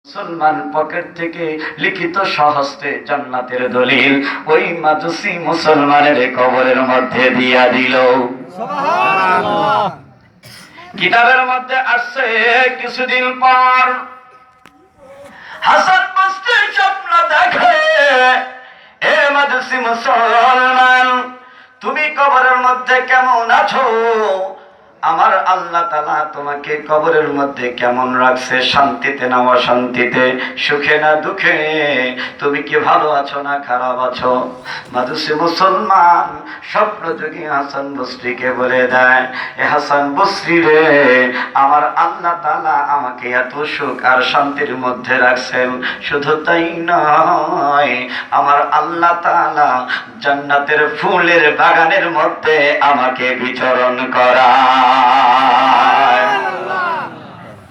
মুসলমান পকেট থেকে লিখিত স্বহস্তে জান্নাতের দলিল ওই মাজুসি মুসলমানের কবরের মধ্যে দিয়া দিল। সুবহানাল্লাহ। কিতাবের মধ্যে আসছে কিছুদিন পর হাসান বসরি স্বপ্ন দেখে, এ মাজুসি মুসলমান, তুমি কবরের মধ্যে কেমন আছো? আমার আল্লাহ তাআলা তোমাকে কবরের মধ্যে কেমন রাখছে? শান্তিতে না অশান্তিতে, সুখে না দুঃখে? তুমি কি ভালো আছো না খারাপ আছো? মাজুসি মুসলমান স্বপ্নযোগী হাসান বসরিকে বলে দেয়, এ হাসান বসরি রে, আমার আল্লাহ তাআলা আমাকে এত সুখ আর শান্তির মধ্যে রাখছেন। শুধু তাই নয়, আমার আল্লাহ তাআলা জান্নাতের ফুলের বাগানের মধ্যে আমাকে বিচরণ করা।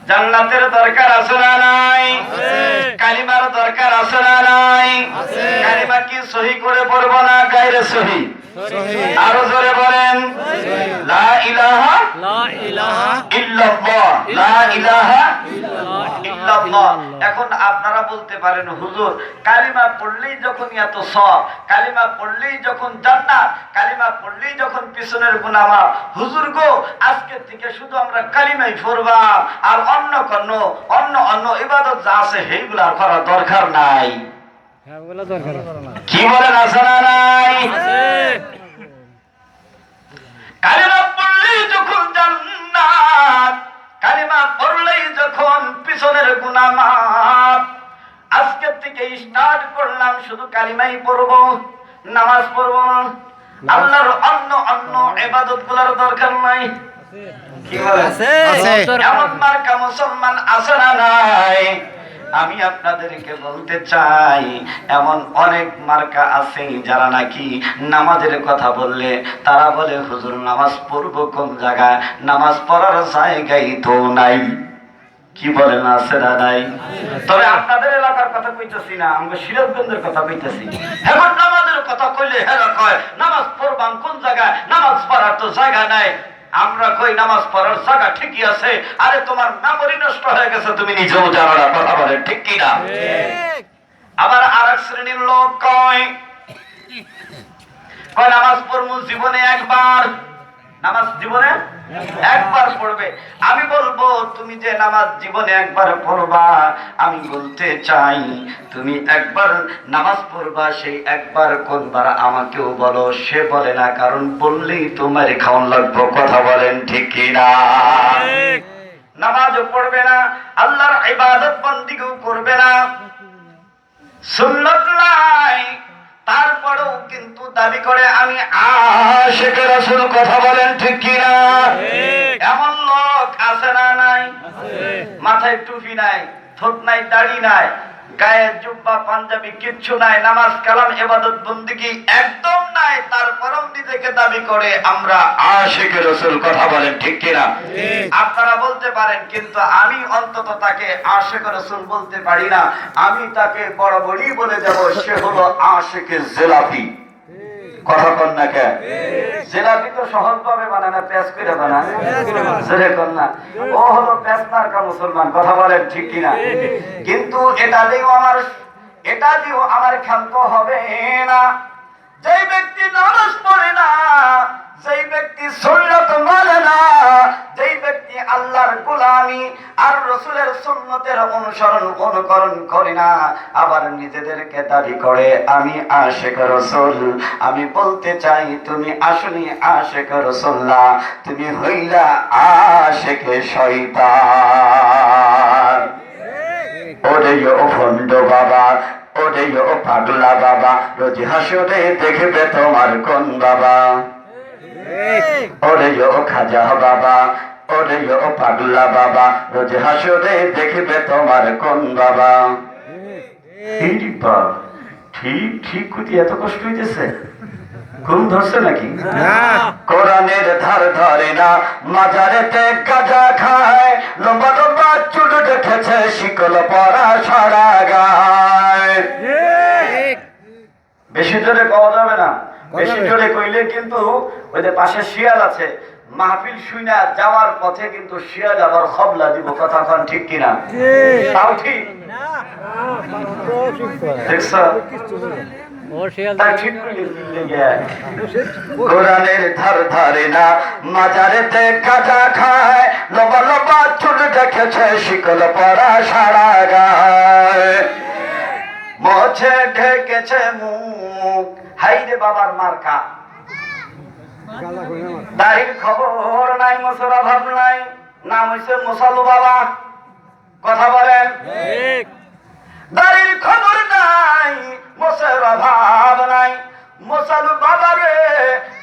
জান্নাতের দরকার আছে না নাই? কালিমার দরকার আছে না নাই? কালিমা কি সহি করে পড়ব না গায়রে সহি? আরো জোরে বলেন, লা ইলাহা ইল্লাল্লাহ, লা ইলাহা ইল্লাল্লাহ। এখন আপনারা বলতে পারেন, হুজুর কালিমা পড়লেই যখন এত সওয়াব, কালিমা পড়লেই যখন জান্নাত, কালিমা পড়লেই যখন পিছনের গুনাহ মাফ, হুজুর গো আজকে থেকে শুধু আমরা কালিমাই পড়বা আর অন্য ইবাদত যা আছে সেইগুলো আর করার দরকার নাই। কি বলেন, আছে না নাই? কালিমা পড়লেই যখন জান্নাত, কালিমা পড়লেই যখন পিছনের গুনাহ মাফ, আজকে থেকে স্টার্ট করলাম শুধু কালিমাই পড়বো, নামাজ পড়বো না, আল্লাহর অন্য ইবাদত গুলার দরকার নাই। কি বলেন, এমন মার্কা মুসলমান আছে না নাই? আমি আপনাদেরকে বলতে চাই, এমন অনেক মার্কা আছে যারা নাকি নামাজের কথা বললে তারা বলে, হুজুর নামাজ পড়বো কোন জায়গায়? নামাজ পড়ার জায়গাই তো নাই। কি বলেন, আছে না নাই? তবে আপনাদের এলাকার কথা কইতেছি না, আমরা সিরাজগঞ্জের কথা কইতেছি। এখন নামাজের কথা কইলে হেরা কয় নামাজ পড়বাম কোন জায়গায়? নামাজ পড়ার তো জায়গা নাই। আমরা কই নামাজ পড়ার জায়গা ঠিকই আছে। আরে তোমার মেমরি নষ্ট হয়ে গেছে, তুমি নিজেও জানো না। কথা বলেন ঠিক কি না? আবার আরেক শ্রেণীর লোক কয় নামাজ পড়বো জীবনে একবার, নামাজ জীবনে একবার পড়বে। আমি বলবো, তুমি যে নামাজ জীবনে একবার পড়বা, আমি বলতে চাই তুমি একবার নামাজ পড়বা, সেই একবার কোনবার আমাকেও বলো। সে বলে না, কারণ বললেই তোমার খাওয়ান লাগবে। কথা বলেন ঠিক কি না? নামাজও পড়বে না, আল্লাহর ইবাদত বন্দেগীও করবে না, সুন্নাত নাই, তারপরেও কিন্তু দাবি করে আমি আশিকে রাসূল। কথা বলেন ঠিক কি না? এমন লোক আছে না নাই? মাথায় টুপি নাই, ঠোঁট নাই, দাড়ি নাই, গায়ে জুব্বা পাঞ্জাবি কিচ্ছু নাই, নামাজ কালাম ইবাদত বন্দেগী একদম নাই, তারপরেও নিজেকে দাবি করে আমরা আশিকে রাসূল। কথা বলেন ঠিক কি না? আপনারা বলতে পারেন, কিন্তু আমি অন্তত তাকে আশিকে রাসূল বলতে পারি না, আমি তাকে বরাবরই বলে যাব সে হলো আশিকে জিলাপি। কথা কন না কে? জিলাপি তো সহজ ভাবে বানায় না, পেঁয়াজ করে বানায়। সেরে কন না, ও হলো পেঁয়াজ মার্কা মুসলমান। কথা বলেন ঠিক কি না? কিন্তু এটা দিয়েও আমার ক্ষান্ত হবে না। যেই ব্যক্তি নামাজ পড়ে না, যেই ব্যক্তি সুন্নাত মানে না, যেই ব্যক্তি আল্লাহর গোলামি আর রাসূলের সুন্নতের অনুকরণ করে না, আবার নিজেদেরকে দাবি করে আমি আশিক রাসূল, আমি বলতে চাই তুমি আসলে আশিক রাসূল না, তুমি হইলা আশিকে শয়তান। ওরে ও ভণ্ড বাবা, ওরে ও পাগলা বাবা, রোজ হাসরে দেখবে তোমার কোন বাবা? ওরে ও খাজা বাবা, ওরে ও পাগলা বাবা, রোজ হাসরে দেখবে তোমার কোন বাবা? ঠিক কুতি এত কষ্ট হইতেছে, ঘুম ধরছে নাকি? কোরআনের ধার ধরে না, মাজারেতে গাঁজা খায়, লম্বা লম্বা চুল রেখেছে, শিকল পরা সারা গায়। বেশি জোরে কওয়া যাবে না, বেশি জোরে কইলে কিন্তু ওই যে পাশে শিয়াল আছে, মাহফিল শুইনা যাওয়ার পথে কিন্তু শিয়াল আবার খবলা দিব। কথা কন ঠিক কিনা? তাও ঠিক দেখছো তাই ঠিক করে লেগে কোরআনের ধার ধারে না মাজারেতে কাটা খায় লবা লবা চুল দেখেছে শিকল পরা সারা গায় মোছে ঢেকেছে মুখ হাইরে বাবার মার্কা দাড়ির খবর নাই মোছর অভাব নাই নাম হইছে মোসালু বাবা কথা বলেন দাড়ির খবর নাই মোছের অভাব নাই মোসালু বাবারে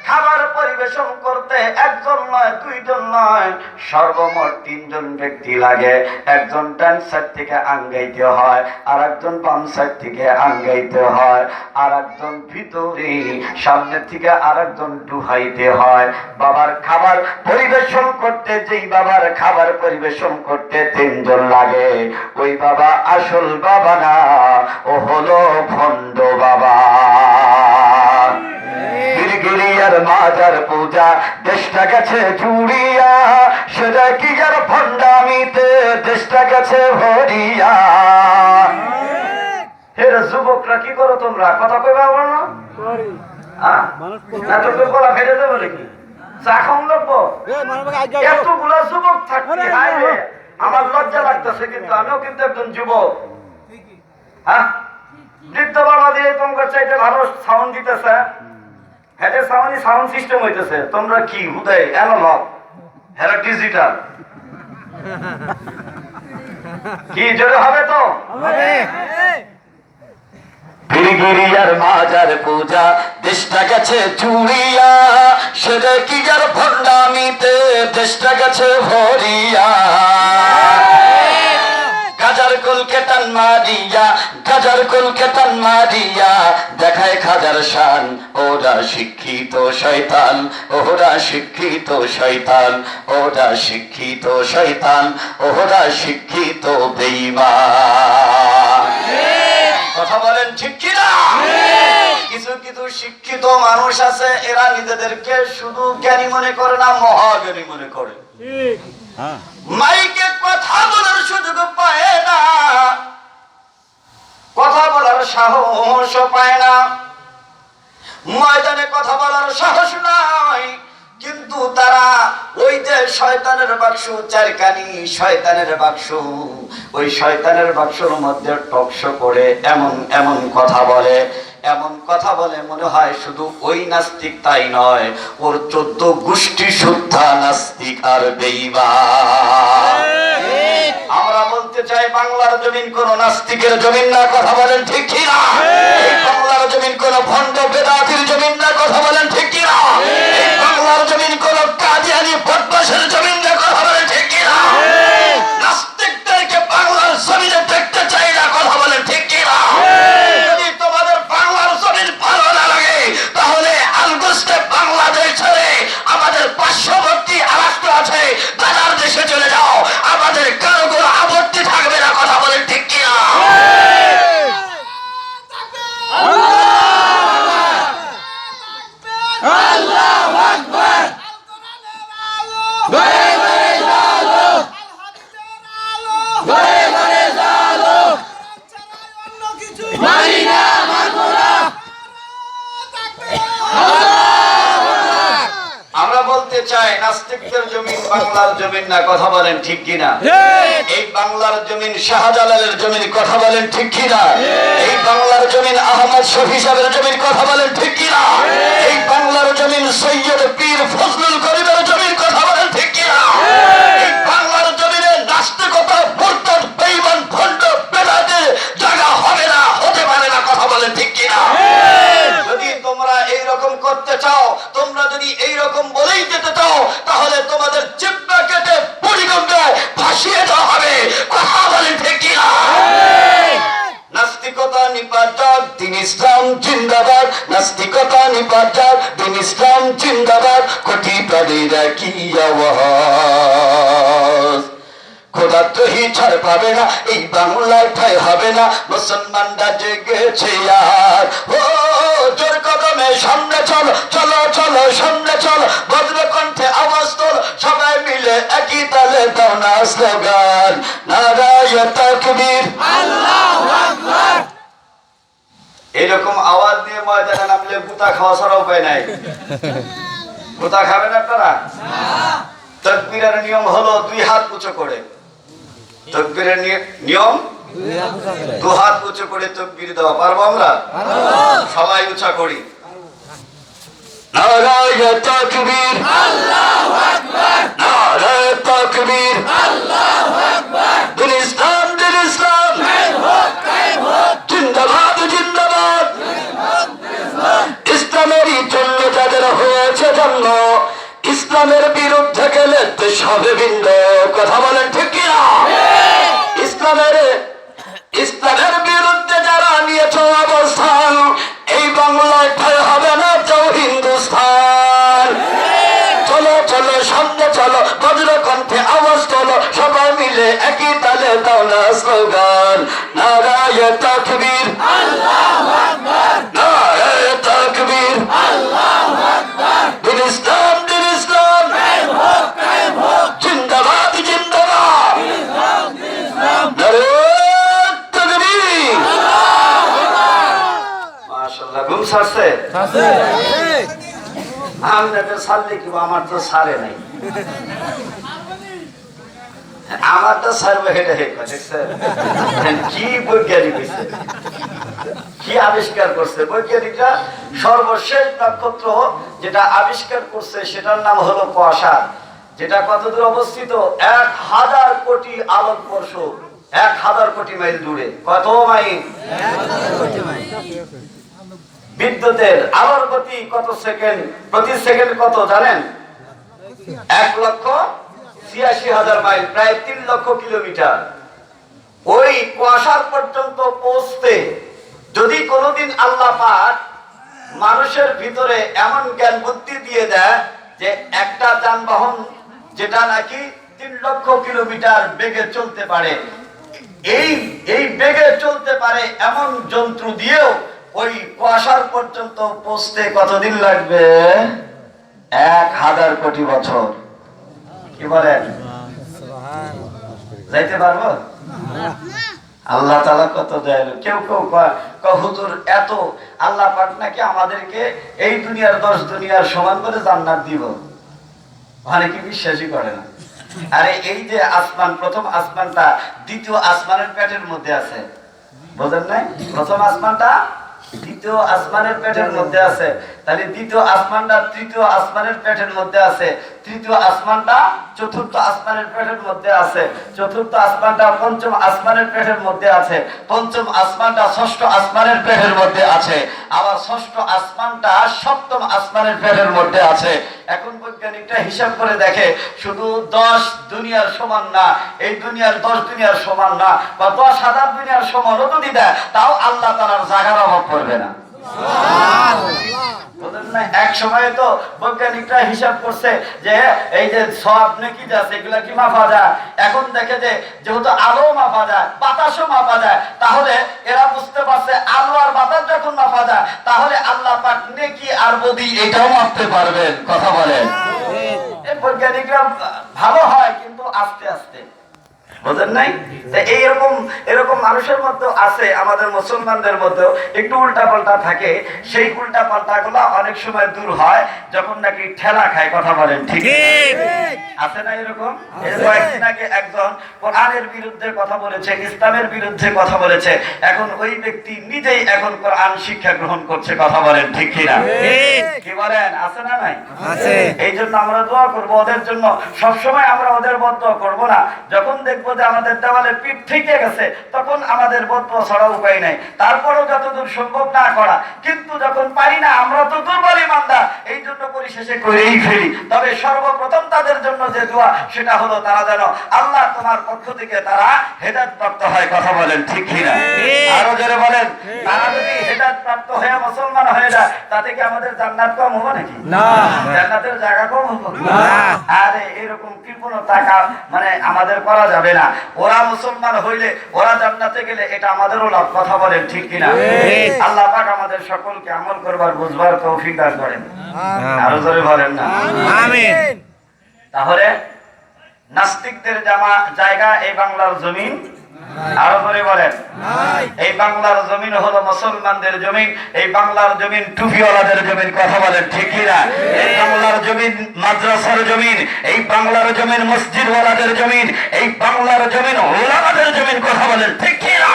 খাবার পরিবেশন করতে একজন নয় দুইজন নয় সর্বমোট তিনজন ব্যক্তি লাগে একজন ডান সাইড থেকে আঙ্গাইতে হয় আর একজন বাম সাইড থেকে আঙ্গাইতে হয় আর একজন ভিতরে সামনের থেকে আর একজন ডুহাইতে হয় বাবার খাবার পরিবেশন করতে যেই বাবার খাবার পরিবেশন করতে তিনজন লাগে ওই বাবা আসল বাবা না ও হলো ভণ্ড বাবা গিরিগিরিয়ার মাজার পূজা দেশটা গেছে জুড়িয়া সেটা কি আর ভণ্ডামিতে দেশটা গেছে ভরিয়া হেরে যুবকরা কি করো তোমরা কথা কইবা বলো না এত গলা ফেটে দেবো নাকি চা খাওন লাগবো এতগুলা যুবক থাকতে আমার লজ্জা লাগতেছে কিন্তু আমিও কিন্তু একজন যুবক হ্যাঁ বৃদ্ধ বাবা দিয়ে তোমার চাইতে ভালো সাউন্ড দিতেছে হেডে সাউন্ড সিস্টেম হইতেছে তোমরা কি হুদাই অ্যানালগ হেরা ডিজিটাল কি জোরে হবে তো গিরিগিরিয়ার মাজার পূজা দেশটা গেছে চুড়িয়া সেটা কি যার ভণ্ডামিতে দেশটা গেছে ভরিয়া গাজার কুলকে টান মারিয়া গাজার কুলকে টান মারিয়া দেখায় খাজার শান ওরা শিক্ষিত শয়তান ওরা শিক্ষিত শয়তান ওরা শিক্ষিত শয়তান ওরা শিক্ষিত বেঈমান কথা বলেন ঠিক কি না কিছু কিছু শিক্ষিত মানুষ আছে এরা নিজেদেরকে শুধু জ্ঞানী মনে করে না মহাজ্ঞানী মনে করে মাইকে কথা বলার সুযোগ পায় না কথা বলার সাহস পায় না ময়দানে কথা বলার সাহস নাই কিন্তু তারা ওই যে শয়তানের বাক্স চারকানি শয়তানের বাক্স ওই শয়তানের বাক্সের মধ্যে টকশো করে এমন এমন কথা বলে এমন কথা বলে মনে হয় শুধু ওই নাস্তিক তাই নয় ওর 14 গোষ্ঠী শুদ্ধা নাস্তিক আর বেঈমান আমরা বলতে চাই বাংলার জমিন কোন নাস্তিকের জমিন না কথা বলেন ঠিক কি না এই বাংলার জমিন কোন ভণ্ড বেদাতির জমিন না কথা বলেন ঠিক কি না এই বাংলার জমিন কোন কাদিয়ানি বদমাশের জমিন না কথা বলেন ঠিক কি না নাস্তিকদেরকে বাংলার জমিনে দেখতে চাই না কথা বলেন ঠিক কি না যদি তোমাদের বাংলার জমিন ভালো না লাগে তাহলে আলগোস্টে বাংলাদেশ ছেড়ে আমাদের পার্শ্ববর্তী রাষ্ট্র আছে তাদের দেশে চলে যাও আমাদের কারো কোনো আপত্তি থাকবে না কথা বলেন ঠিক কি না আল্লাহু আকবার আমরা বলতে চাই নাস্তিকদের জমিন বাংলার জমিন না কথা বলেন ঠিক কিনা এই বাংলার জমিন শাহজালালের জমিন কথা বলেন ঠিক কিনা এই বাংলার জমিন আহমদ শফি সাহেবের জমিন কথা বলেন ঠিক কিনা এই বাংলার জমিন সৈয়দ পীর ফজলুল করিমের জমিন কথা বলেন ঠিক কিনা এই বাংলার জমিনে নাস্তিকতা মুরতাদ বেঈমান ভণ্ড বেদাতের জায়গা হবে না হতে পারে না কথা বলেন ঠিক কিনা যদি তোমরা এই রকম করতে চাও তোমরা যদি এই রকম বলেই যেতে চাও তাহলে তোমাদের জিহ্বা কেটে পরিগঙ্গে ভাসিয়ে দেওয়া হবে কথা বলেন ঠিক কিনা নাস্তিকতা নিপাত দিন ইসলাম জিন্দাবাদ নাস্তিকতা নিপাত দিন ইসলাম জিন্দাবাদ কোটি প্রাণীর কি আওয়াজ খোদাদ্রোহী ছাড় পাবে না এই বাংলায় ঠাই হবে না মুসলমানরা জেগেছে আর ও জোর কদমে সামনে চলো চলো চলো সামনে চলো বজ্র কণ্ঠে আওয়াজ তোল সবাই মিলে একই তালে দাও না স্লোগান নারায়ে তাকবীর আল্লাহু এইরকম আওয়াজ দিয়ে ময়দানে নামলে গুতা খাওয়া ছাড়া উপায় নাই। গুতা খাবেন আপনারা? তাকবীরের নিয়ম হলো 2 হাত উঁচু করে। তাকবীরের নিয়ম 2 হাত উঁচু করে তাকবীর দেওয়া। পারবো আমরা? সবাই উঁচা করি। নারায়ে তাকবীর, আল্লাহু আকবার। নারায়ে তাকবীর, আল্লাহু আকবার। দিন ইসলাম, দিন ইসলাম, কায়েম হোক, কায়েম হোক। জিন্দাবাদ, জিন্দাবাদ। ইসলামেরই জন্য যাদের হয়েছে জন্ম, ইসলামের বিরুদ্ধে গেলে দেশ হবে ভিন্ন। কথা বলেন ঠিক কিনা? ইসলামের বিরুদ্ধে যারা নিয়েছ অবস্থান, এই বাংলায় ঠাঁই হবে না, যাও হিন্দুস্তান। চলো চলো সামনে চলো, বজ্রকণ্ঠে আওয়াজ তোলো, সবাই মিলে একই তালে দাও না স্লোগান। নারায়ে তাকবীর, আল্লাহু আকবার। নারায়ে তাকবীর, আল্লাহু আকবার। দিন ইসলাম, দিন ইসলাম, কায়েম হোক, কায়েম হোক। জিন্দাবাদ, জিন্দাবাদ। নারায়ে তাকবীর, আল্লাহু আকবার। মাশাআল্লাহ, ঘুম ছাড়ছে? আপনাদের ছাড়লে কি? আমার তো ছাড়ে নাই। আমার তো ছাড়বে, হেঁটে কি বৈজ্ঞানিক হয়েছে, কি আবিষ্কার করছে বৈজ্ঞানিকরা? সর্বশেষ নক্ষত্র যেটা আবিষ্কার করছে সেটার নাম হলো কুয়াশা, যেটা কতদূর অবস্থিত? 1000 কোটি আলোকবর্ষ, 1000 কোটি মাইল দূরে। কত মাইল? বিদ্যুতের আলোর গতি কত সেকেন্ড? প্রতি সেকেন্ড কত জানেন? 1,86,000 মাইল, প্রায় 3 লক্ষ কিলোমিটার। ওই কুয়াশার পর্যন্ত পৌঁছতে যদি কোনোদিন আল্লাহ পাক মানুষের ভিতরে এমন জ্ঞান বুদ্ধি দিয়ে দেয় যে একটা যানবাহন যেটা নাকি 3 লক্ষ কিলোমিটার বেগে চলতে পারে, এই বেগে চলতে পারে এমন যন্ত্র দিয়েও ওই কুয়াশার পর্যন্ত পৌঁছতে কতদিন লাগবে? 1000 কোটি বছর। কি বলেন? যাইতে পারবো? আল্লাহ তাআলা কত দয়ালু। কেউ কেউ কয় হুজুর এত আল্লাহ পাক নাকি আমাদেরকে এই দুনিয়ার 10 দুনিয়ার সমান করে জান্নাত দিব। অনেকে বিশ্বাসই করে না। আরে এই যে আসমান, প্রথম আসমানটা দ্বিতীয় আসমানের পেটের মধ্যে আছে, বুঝেন নাই? প্রথম আসমানটা দ্বিতীয় আসমানের পেটের মধ্যে আছে, তাহলে দ্বিতীয় আসমানটা তৃতীয় আসমানের পেটের মধ্যে আছে, তৃতীয় আসমানটা চতুর্থ আসমানের পেটের মধ্যে আছে, চতুর্থ আসমানটা পঞ্চম আসমানের পেটের মধ্যে আছে, পঞ্চম আসমানটা ষষ্ঠ আসমানের পেটের মধ্যে আছে, আবার ষষ্ঠ আসমানটা সপ্তম আসমানের পেটের মধ্যে আছে। এখন বৈজ্ঞানিকরা হিসাব করে দেখে শুধু 10 দুনিয়ার সমান না, এই দুনিয়ার 10 দুনিয়ার সমান না, বা 10,000 দুনিয়ার সমানও যদি দেয় তাও আল্লাহ তাআলার জায়গার অভাব পড়বে না। এক সময় তো বৈজ্ঞানিকরা হিসাব করছে যে এই যে সওয়াব নেকি আছে এগুলা কি মাপা যায়। এখন দেখে যে যেহেতু আলো মাপা যায়, বাতাসও মাপা যায়, তাহলে এরা বুঝতে পারছে আলো আর বাতাস যখন মাপা যায় তাহলে আল্লাহ পাক নেকি আর বদি এটাও মাপতে পারবেন। কথা বলেন? এই বৈজ্ঞানিকরা ভালো হয় কিন্তু আস্তে আস্তে, বুঝেন নাই? এরকম মানুষের মধ্যে আছে, আমাদের মুসলমানদের মধ্যেও একটু উল্টা পাল্টা থাকে। সেই উল্টা পাল্টা গুলো অনেক সময় দূর হয় যখন নাকি ঠেলা খায়। কথা বলেন ঠিক আছে না? এরকম কয়েকদিন আগে একজন কোরআনের বিরুদ্ধে কথা বলেছে, ইসলামের বিরুদ্ধে কথা বলেছে, এখন ওই ব্যক্তি নিজেই এখন কোরআন শিক্ষা গ্রহণ করছে। কথা বলেন ঠিক কিনা? কি বলেন? আছে না নাই? এই জন্য আমরা দোয়া করবো ওদের জন্য। সবসময় আমরা ওদের বদদোয়া করবো না। যখন দেখবো যে আমাদের দেওয়ালে পিঠ থেকে গেছে তখন আমাদের বদদোয়া ছাড়া উপায় নাই। তারপরেও যতদূর সম্ভব না করা, কিন্তু যখন পারি না, আমরা তো দুর্বল ইমানদার, এই জন্য পরিশেষে করেই ফেলি। তবে সর্বপ্রথম তাদের জন্য যে দোয়া সেটা হলো তারা যেন আল্লাহ তোমার পক্ষ থেকে তারা হেদায়েত প্রাপ্ত হয়। কথা বলেন ঠিক কিনা? আরো জোরে বলেন। তারা যদি হেদায়েত প্রাপ্ত হয়ে মুসলমান হয়ে যায় তাতে কি আমাদের জান্নাত কম হবে নাকি? না, জান্নাতের জায়গা কম হবে না। আরে এরকম কৃপণতা মানে আমাদের করা যাবে না। ওরা মুসলমান হইলে, ওরা জান্নাতে গেলে এটা আমাদেরও লাভ। কথা বলেন ঠিক কিনা? আল্লাহ পাক আমাদের সকলকে আমল করবার, বুঝবার তৌফিক দান করেন। আরো জোরে বলেন না আমিন। তাহলে নাস্তিকদের জায়গা এই বাংলার জমিন আরো করে বলেন এই বাংলার জমিন হলো মুসলমানদের জমিন, এই বাংলার জমিন টুপিওয়ালাদের জমিন, কথা বলেন ঠিক কিনা? এই বাংলার জমিন মাদ্রাসার জমিন, এই বাংলার জমিন মসজিদওয়ালাদের জমিন, এই বাংলার জমিন ওলামাদের জমিন, কথা বলেন ঠিক কিনা?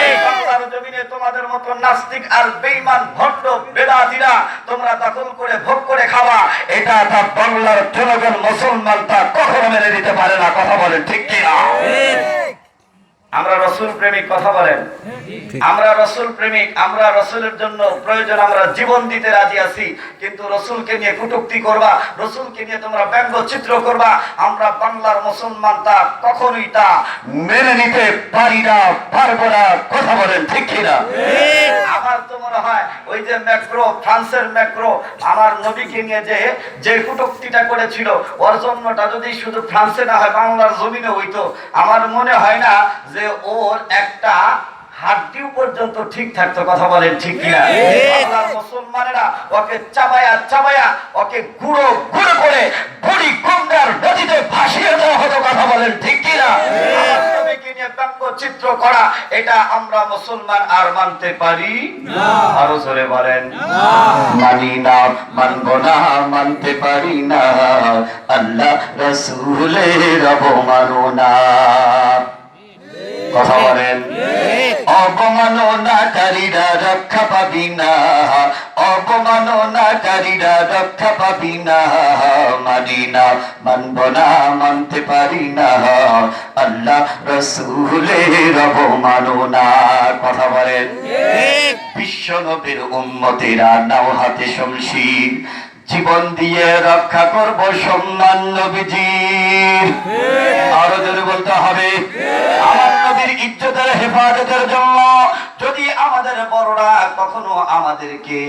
এই বাংলার জমিনে তোমাদের মতো নাস্তিক আর বেঈমান ভণ্ড বেদাতীরা তোমরা দখল করে ভোগ করে খাওয়া, এটা তা বাংলার জনগণ মুসলমান তা কখনো মেনে নিতে পারে না, কথা বলেন ঠিক কিনা? আমরা রসুল প্রেমিক, কথা বলেন আমরা রসুল প্রেমিক, আমরা রসুলের জন্য প্রয়োজন আমরা জীবন দিতে রাজি আছি, কিন্তু রসুলকে নিয়ে কটূক্তি করবা, রসুলকে নিয়ে তোমরা ব্যঙ্গচিত্র করবা, আমরা বাংলার মুসলমান তা কখনোই তা মেনে নিতে পারি না, পারবো না, কথা বলেন ঠিক কিনা? আমার তো মনে হয় ওই যে ম্যাক্রো, ফ্রান্সের ম্যাক্রো আমার নবীকে নিয়ে যে কটূক্তিটা করেছিল, ওর জন্যটা যদি শুধু ফ্রান্সে না হয় বাংলার জমিনে হইতো, আমার মনে হয় না যে ওর একটা হাড্ডিও পর্যন্ত ঠিক থাকতো, কথা বলেন ঠিক কিনা? বাংলার মুসলমানেরা ওকে চাবায়া চাবায়া ওকে গুঁড়ো গুঁড়ো করে বুড়ি গঙ্গার নদীতে ভাসিয়ে দেওয়া হতো, কথা বলেন ঠিক কিনা? চিত্র করা এটা আমরা মুসলমান আর মানতে পারি না, আরো জোরে বলেন মানি না, মানবো না, মানতে পারি না, আল্লাহ রাসূলের অবমাননা, কথা বলেন অবমাননাকারীরা রক্ষা পাবি না, অবমাননাকারীরা রক্ষা পাবি না, মানি না, মানব না, মানতে পারি না, আল্লাহ রাসূলের অবমাননা, কথা বলেন বিশ্ব নবীর উম্মতেরা নাও হাতে শমশির, জীবন দিয়ে রক্ষা করব সম্মান নবীজির, আরো জোরে বলতে হবে আমার নবীর ইজ্জতের হেফাজতের জন্য। যদি আমাদের বড়রা কখনো আমাদেরকে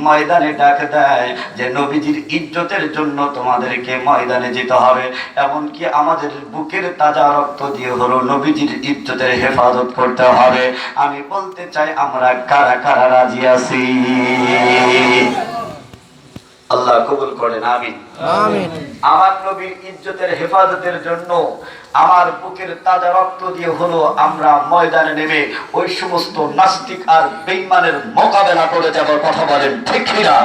ময়দানে ডাক দেয় যে নবীজির ইজ্জতের জন্য তোমাদেরকে ময়দানে যেতে হবে, এমনকি আমাদের বুকের তাজা রক্ত দিয়ে হলো নবীজির ইজ্জতের হেফাজত করতে হবে, আমি বলতে চাই আমরা কারা কারা রাজি আছি? আল্লাহ কবুল করেন, আমিন আমিন। আমার নবীর ইজ্জতের হেফাজতের জন্য আমার বুকের তাজা রক্ত দিয়ে হলো আমরা ময়দানে নেমে ওই সমস্ত নাস্তিক আর বেঈমানের মোকাবেলা করে যাব, কথা বলেন ঠিক কিনা?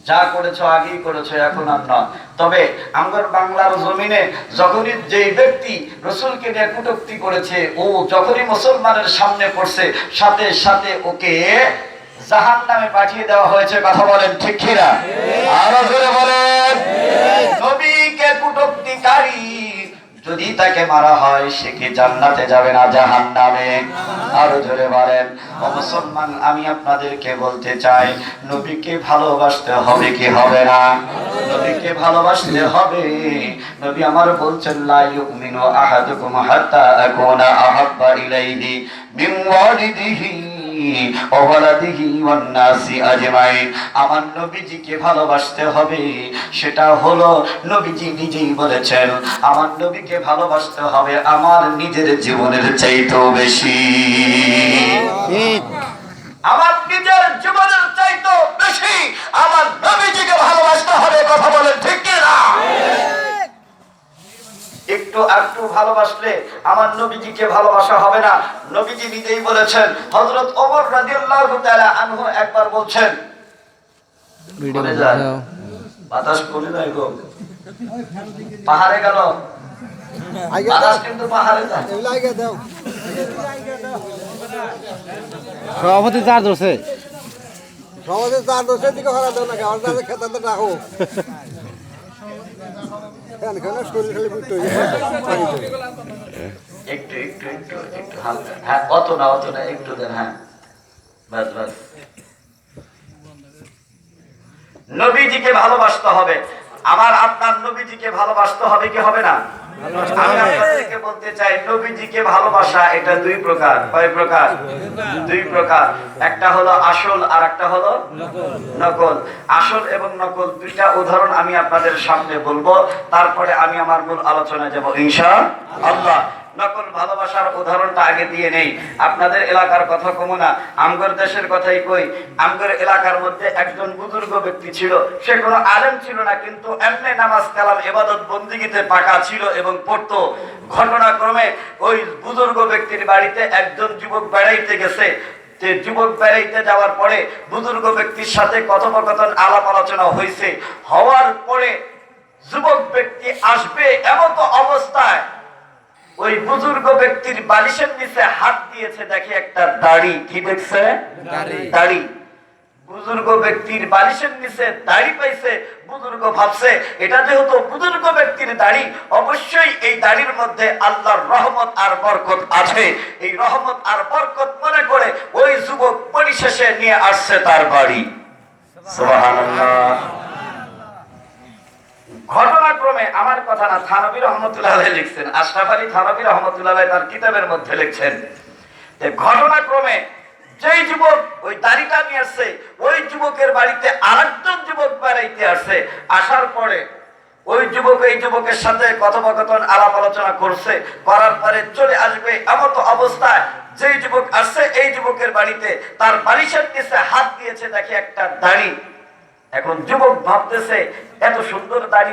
যা করেছো আগেই করেছো, এখন আর না। তবে আমার বাংলার জমিনে যখনই যে ব্যক্তি রসুলকে নিয়ে কটূক্তি করেছে, ও যখনই মুসলমানের সামনে পড়ছে সাথে সাথে ওকে জাহান্নামে পাঠিয়ে দেওয়া হয়েছে, কথা বলেন ঠিক কিনা? আরো জোরে বলেন নবীকে কটূক্তিকারী যদি তাকে মারা হয় সে কি জান্নাতে যাবে না জাহান্নামে? আরো জোরে বলেন ও মুসলমান, আমি আপনাদেরকে বলতে চাই নবীকে ভালোবাসতে হবে কি হবে না? নবীকে ভালোবাসতে হবে। নবী আমার বলছেন লা ইউমিনু আহাদুকুম হাত্তা আকুনা আহাব্বা ইলাইহি মিন ওয়ালিদিহি আমার নবীজিকে ভালোবাসতে হবে, সেটা হলো নবীজি নিজেই বলেছেন আমার নবীকে ভালোবাসতে হবে আমার নিজের জীবনের চাইতেও বেশি, আমার নিজের জীবনের চাইতেও বেশি আমার নবীজিকে ভালোবাসতে হবে, কথা বলেন ঠিক কিনা? একটু একটু ভালোবাসলে আমার নবীজিকে ভালোবাসা হবে না। নবীজি নিজেই বলেছেন, হযরত ওমর রাদিয়াল্লাহু তাআলা আনহু একবার বলছেন, বাতাস কোনে যায় গো, পাহাড়ে গেল বাতাস কিন্তু পাহাড়ে যায়, সভাপতি চার ধরছে, সভাপতি চার ধরছে দিকে ভাড়া দাও না, আমার দাদা খেতাতে রাখো একটু একটু একটু একটু হালকা, হ্যাঁ অত না একটু দেন, হ্যাঁ বাস বাস। নবীজিকে ভালোবাসতে হবে, আমার আপনার নবীজিকে ভালোবাসতে হবে কি হবে না? আমি আপনাদেরকে বলতে চাই নবীজিকে ভালোবাসা এটা দুই প্রকার। কয় প্রকার? দুই প্রকার। একটা হলো আসল আর একটা হলো নকল। আসল এবং নকল দুইটা উদাহরণ আমি আপনাদের সামনে বলবো, তারপরে আমি আমার মূল আলোচনায় যাব ইনশাআল্লাহ। নকল ভালোবাসার উদাহরণটা আগে দিয়ে নেই। আপনাদের এলাকার কথা কমু না, আমগর দেশের কথাই কই। আমগর এলাকার মধ্যে একজন বুজুর্গ ব্যক্তি ছিল, সে কোনো আলেম ছিল না, কিন্তু এমনি নামাজ কালাম ইবাদত বন্দিগিতে পাকা ছিল এবং পড়তো। ঘটনাক্রমে ওই বুজুর্গ ব্যক্তির বাড়িতে একজন যুবক বেড়াইতে গেছে। যে যুবক বেড়াইতে যাওয়ার পরে বুজুর্গ ব্যক্তির সাথে কথোপকথন আলাপ আলোচনা হয়েছে। হওয়ার পরে যুবক ব্যক্তি আসবে এমন অবস্থায় ওই বুজুর্গ ব্যক্তির বালিশের নিচে হাত দিয়েছে, দেখে একটা দাড়ি। কি দেখছে? দাড়ি। বুজুর্গ ব্যক্তির বালিশের নিচে দাড়ি পাইছে। বুজুর্গ ভাবছে এটা যেহেতু বুজুর্গ ব্যক্তির দাড়ি, অবশ্যই এই দাড়ির মধ্যে আল্লাহর রহমত আর বরকত আছে। এই রহমত আর বরকত মনে করে ওই যুবক পরিশেষে নিয়ে আসছে তার বাড়ি। সুবহানাল্লাহ। ঘটনাক্রমে, আমার কথা না, থানবী রহমতুল্লাহ আলাইহি লিখছেন, আশরাফ আলী থানবী রহমতুল্লাহ আলাইহি তার কিতাবের মধ্যে লিখছেন যে ঘটনাক্রমে যেই যুবক ওই দাড়িটা নিয়ে আসছে, ওই যুবকের বাড়িতে আরেকজন যুবক বেড়াইতে আসছে। আসার পরে ওই যুবক এই যুবকের সাথে কথোপকথন আলাপ আলোচনা করছে, করার পরে চলে আসবে এমন অবস্থায় যেই যুবক আসছে এই যুবকের বাড়িতে তার বালিশের নিচে হাত দিয়েছে, দেখে একটা দাড়ি। এখন যুবক ভাবতেছে এত সুন্দর দাড়ি